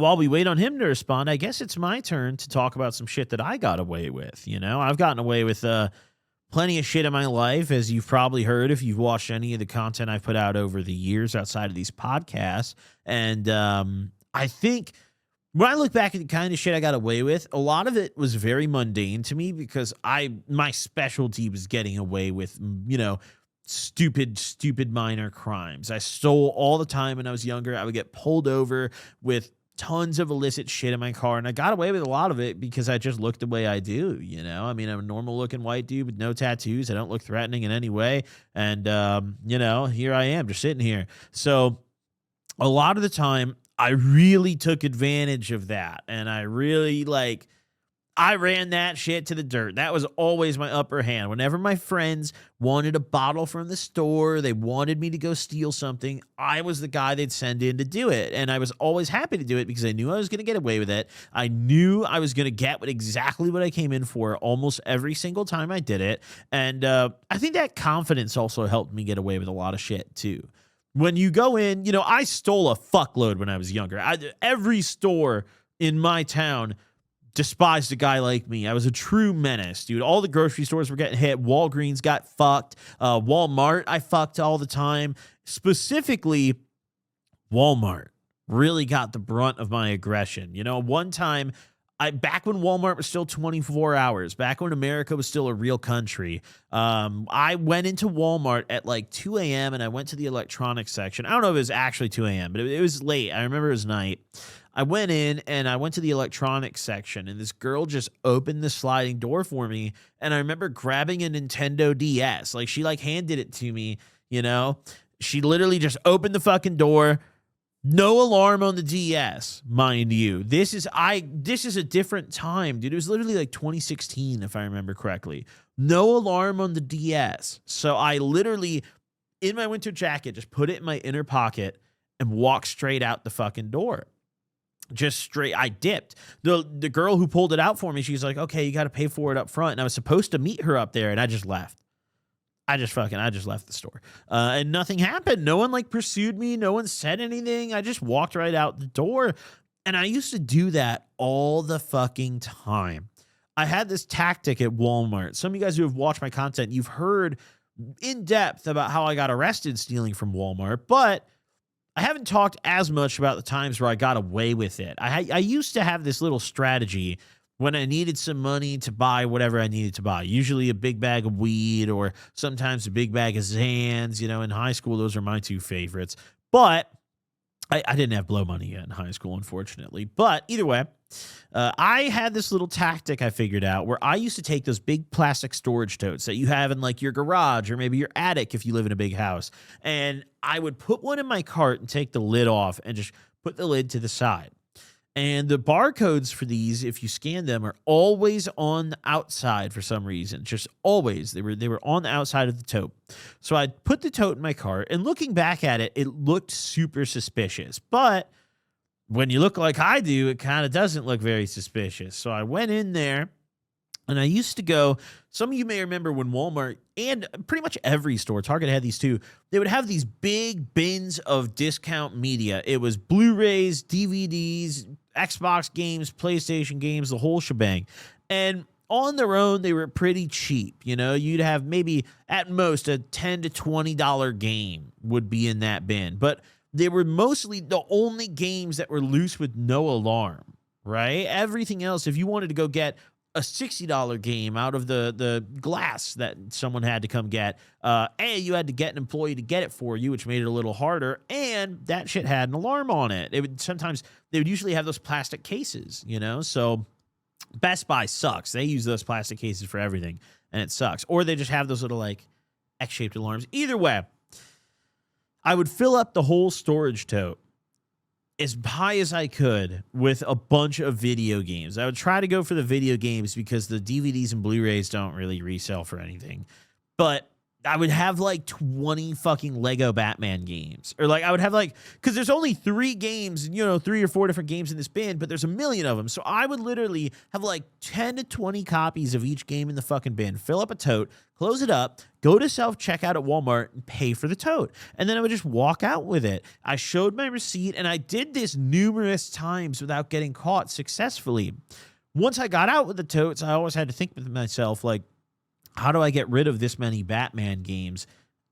while we wait on him to respond, I guess it's my turn to talk about some shit that I got away with. You know, I've gotten away with plenty of shit in my life, as you've probably heard if you've watched any of the content I've put out over the years outside of these podcasts. And I think when I look back at the kind of shit I got away with, a lot of it was very mundane to me because my specialty was getting away with, you know, stupid minor crimes. I stole all the time when I was younger. I would get pulled over with tons of illicit shit in my car, and I got away with a lot of it because I just looked the way I do, you know? I mean, I'm a normal-looking white dude with no tattoos. I don't look threatening in any way, and, you know, here I am just sitting here. So a lot of the time, I really took advantage of that, and I really, I ran that shit to the dirt. That was always my upper hand. Whenever my friends wanted a bottle from the store, they wanted me to go steal something, I was the guy they'd send in to do it. And I was always happy to do it because I knew I was going to get away with it. I knew I was going to get exactly what I came in for almost every single time I did it. And I think that confidence also helped me get away with a lot of shit too. When you go in, you know, I stole a fuckload when I was younger. Every store in my town despised a guy like me. I was a true menace, dude. All the grocery stores were getting hit. Walgreens got fucked. Walmart, I fucked all the time. Specifically, Walmart really got the brunt of my aggression. You know, one time, back when Walmart was still 24 hours, back when America was still a real country, I went into Walmart at like 2 a.m. and I went to the electronics section. I don't know if it was actually 2 a.m., but it was late. I remember it was night. I went in and I went to the electronics section, and this girl just opened the sliding door for me. And I remember grabbing a Nintendo DS. Like, she handed it to me, you know? She literally just opened the fucking door. No alarm on the DS, mind you. This is a different time, dude. It was literally like 2016, if I remember correctly. No alarm on the DS. So I literally, in my winter jacket, just put it in my inner pocket and walked straight out the fucking door. Just straight, I dipped. The girl who pulled it out for me, she's like, okay, you got to pay for it up front. And I was supposed to meet her up there, and I just left. I just left the store. And nothing happened. No one pursued me. No one said anything. I just walked right out the door. And I used to do that all the fucking time. I had this tactic at Walmart. Some of you guys who have watched my content, you've heard in depth about how I got arrested stealing from Walmart, but I haven't talked as much about the times where I got away with it. I used to have this little strategy when I needed some money to buy whatever I needed to buy, usually a big bag of weed or sometimes a big bag of Zans. You know, in high school, those are my two favorites. But I didn't have blow money yet in high school, unfortunately. But either way, I had this little tactic I figured out where I used to take those big plastic storage totes that you have in your garage or maybe your attic if you live in a big house. And I would put one in my cart and take the lid off and just put the lid to the side. And the barcodes for these, if you scan them, are always on the outside for some reason. Just always. They were on the outside of the tote. So I'd put the tote in my cart, and looking back at it, it looked super suspicious. But when you look like I do, it kind of doesn't look very suspicious. So I went in there, and I used to go, some of you may remember when Walmart and pretty much every store, Target had these too, they would have these big bins of discount media. It was Blu-rays, DVDs, Xbox games, PlayStation games, the whole shebang. And on their own, they were pretty cheap. You know, you'd have maybe at most a $10 to $20 game would be in that bin. But they were mostly the only games that were loose with no alarm, right? Everything else, if you wanted to go get a $60 game out of the glass that someone had to come get, you had to get an employee to get it for you, which made it a little harder, and that shit had an alarm on it. They would usually have those plastic cases, you know? So Best Buy sucks. They use those plastic cases for everything, and it sucks. Or they just have those little, X-shaped alarms. Either way, I would fill up the whole storage tote as high as I could with a bunch of video games. I would try to go for the video games because the DVDs and Blu-rays don't really resell for anything. But I would have like 20 fucking Lego Batman games. Or like I would have like, because there's only 3 games, 3 or 4 different games in this bin, but there's a million of them. So I would literally have like 10 to 20 copies of each game in the fucking bin, fill up a tote, close it up, go to self-checkout at Walmart and pay for the tote. And then I would just walk out with it. I showed my receipt and I did this numerous times without getting caught successfully. Once I got out with the totes, I always had to think with myself, like, how do I get rid of this many Batman games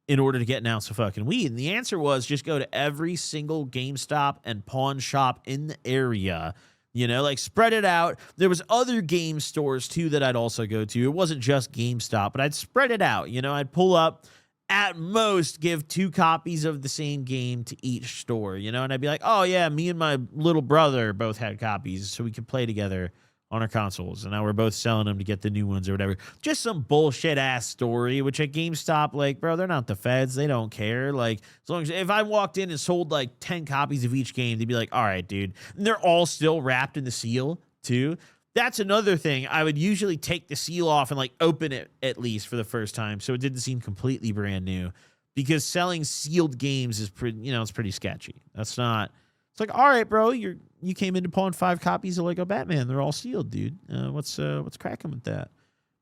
in order to get an ounce of fucking weed? And the answer was just go to every single GameStop and pawn shop in the area, like spread it out. There was other game stores too that I'd also go to. It wasn't just GameStop, but I'd spread it out. I'd pull up, at most give 2 copies of the same game to each store, and I'd be like, oh yeah, me and my little brother both had copies so we could play together on our consoles, and now we're both selling them to get the new ones or whatever. Just some bullshit ass story, which at GameStop, like, bro, they're not the feds. They don't care. Like, as long as if I walked in and sold like 10 copies of each game, they'd be like, all right, dude. And they're all still wrapped in the seal too. That's another thing. I would usually take the seal off and like open it at least for the first time, so it didn't seem completely brand new, because selling sealed games is pretty, it's pretty sketchy. That's not. It's like, all right, bro, you came in to pawn 5 copies of Lego Batman. They're all sealed, dude. What's cracking with that?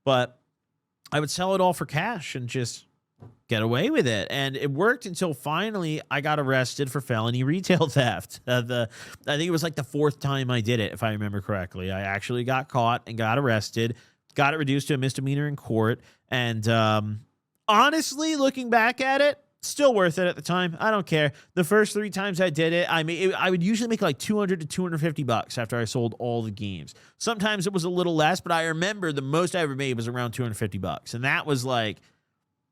But I would sell it all for cash and just get away with it. And it worked until finally I got arrested for felony retail theft. I think it was like the 4th time I did it, if I remember correctly. I actually got caught and got arrested, got it reduced to a misdemeanor in court. And honestly, looking back at it, still worth it at the time. I don't care. The first 3 times I did it, I would usually make like $200 to $250 after I sold all the games. Sometimes it was a little less, but I remember the most I ever made was around $250. And that was like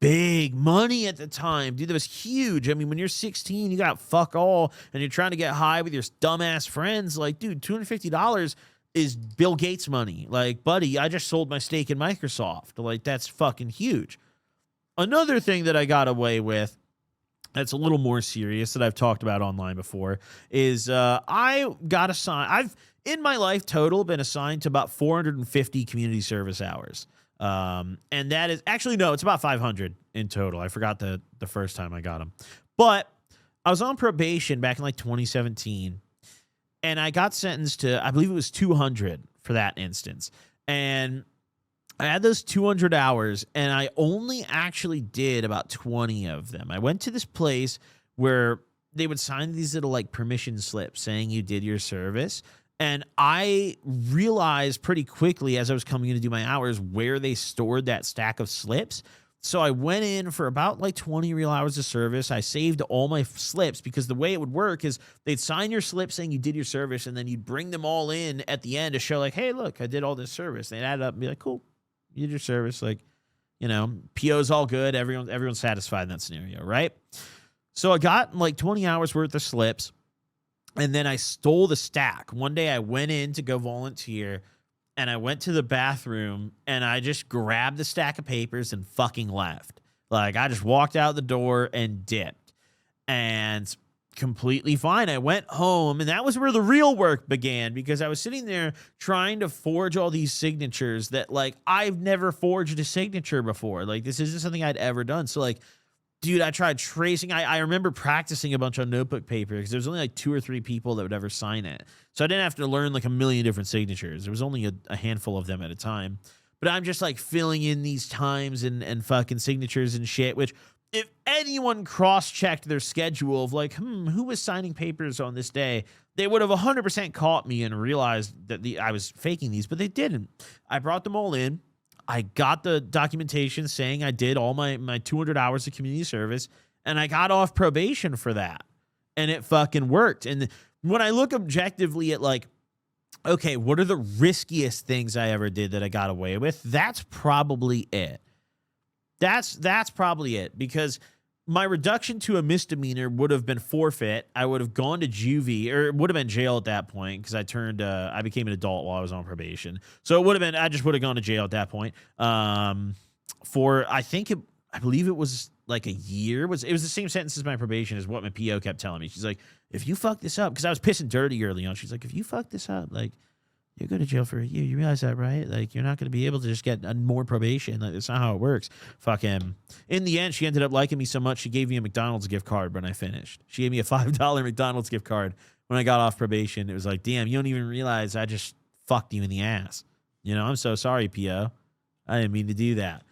big money at the time. Dude, that was huge. I mean, when you're 16, you got fuck all, and you're trying to get high with your dumbass friends. Like, dude, $250 is Bill Gates money. Like, buddy, I just sold my stake in Microsoft. Like, that's fucking huge. Another thing that I got away with that's a little more serious that I've talked about online before is I got assigned. I've, in my life total, been assigned to about 450 community service hours. And that is actually, no, it's about 500 in total. I forgot the first time I got them. But I was on probation back in like 2017, and I got sentenced to, I believe it was 200 for that instance. And I had those 200 hours, and I only actually did about 20 of them. I went to this place where they would sign these little like permission slips saying you did your service. And I realized pretty quickly as I was coming in to do my hours where they stored that stack of slips. So I went in for about like 20 real hours of service. I saved all my slips, because the way it would work is they'd sign your slip saying you did your service, and then you'd bring them all in at the end to show like, hey, look, I did all this service. They'd add it up and be like, cool. You did your service, like, PO's all good. Everyone's satisfied in that scenario, right? So I got like 20 hours worth of slips, and then I stole the stack. One day I went in to go volunteer, and I went to the bathroom, and I just grabbed the stack of papers and fucking left. Like, I just walked out the door and dipped. And completely fine. I went home, and that was where the real work began, because I was sitting there trying to forge all these signatures that, like, I've never forged a signature before. Like, this isn't something I'd ever done. So, like, dude, I tried tracing. I remember practicing a bunch on notebook paper, because there was only like 2 or 3 people that would ever sign it. So I didn't have to learn like a million different signatures. There was only a handful of them at a time. But I'm just like filling in these times and fucking signatures and shit, which, if anyone cross-checked their schedule of like, who was signing papers on this day, they would have 100% caught me and realized that I was faking these, but they didn't. I brought them all in. I got the documentation saying I did all my 200 hours of community service, and I got off probation for that. And it fucking worked. And when I look objectively at like, okay, what are the riskiest things I ever did that I got away with? That's probably it. That's probably it, because my reduction to a misdemeanor would have been forfeit. I would have gone to juvie, or it would have been jail at that point, because I became an adult while I was on probation. So it would have been, I just would have gone to jail at that point. For, I believe it was like a year. It was the same sentence as my probation, is what my PO kept telling me. She's like, if you fuck this up, because I was pissing dirty early on. She's like, if you fuck this up, like, You go to jail for a year. You realize that, right? Like, you're not going to be able to just get more probation. Like, that's not how it works. Fuck him. In the end, she ended up liking me so much, she gave me a McDonald's gift card when I finished. She gave me a $5 McDonald's gift card when I got off probation. It was like, damn, you don't even realize I just fucked you in the ass. You know, I'm so sorry, P.O. I didn't mean to do that.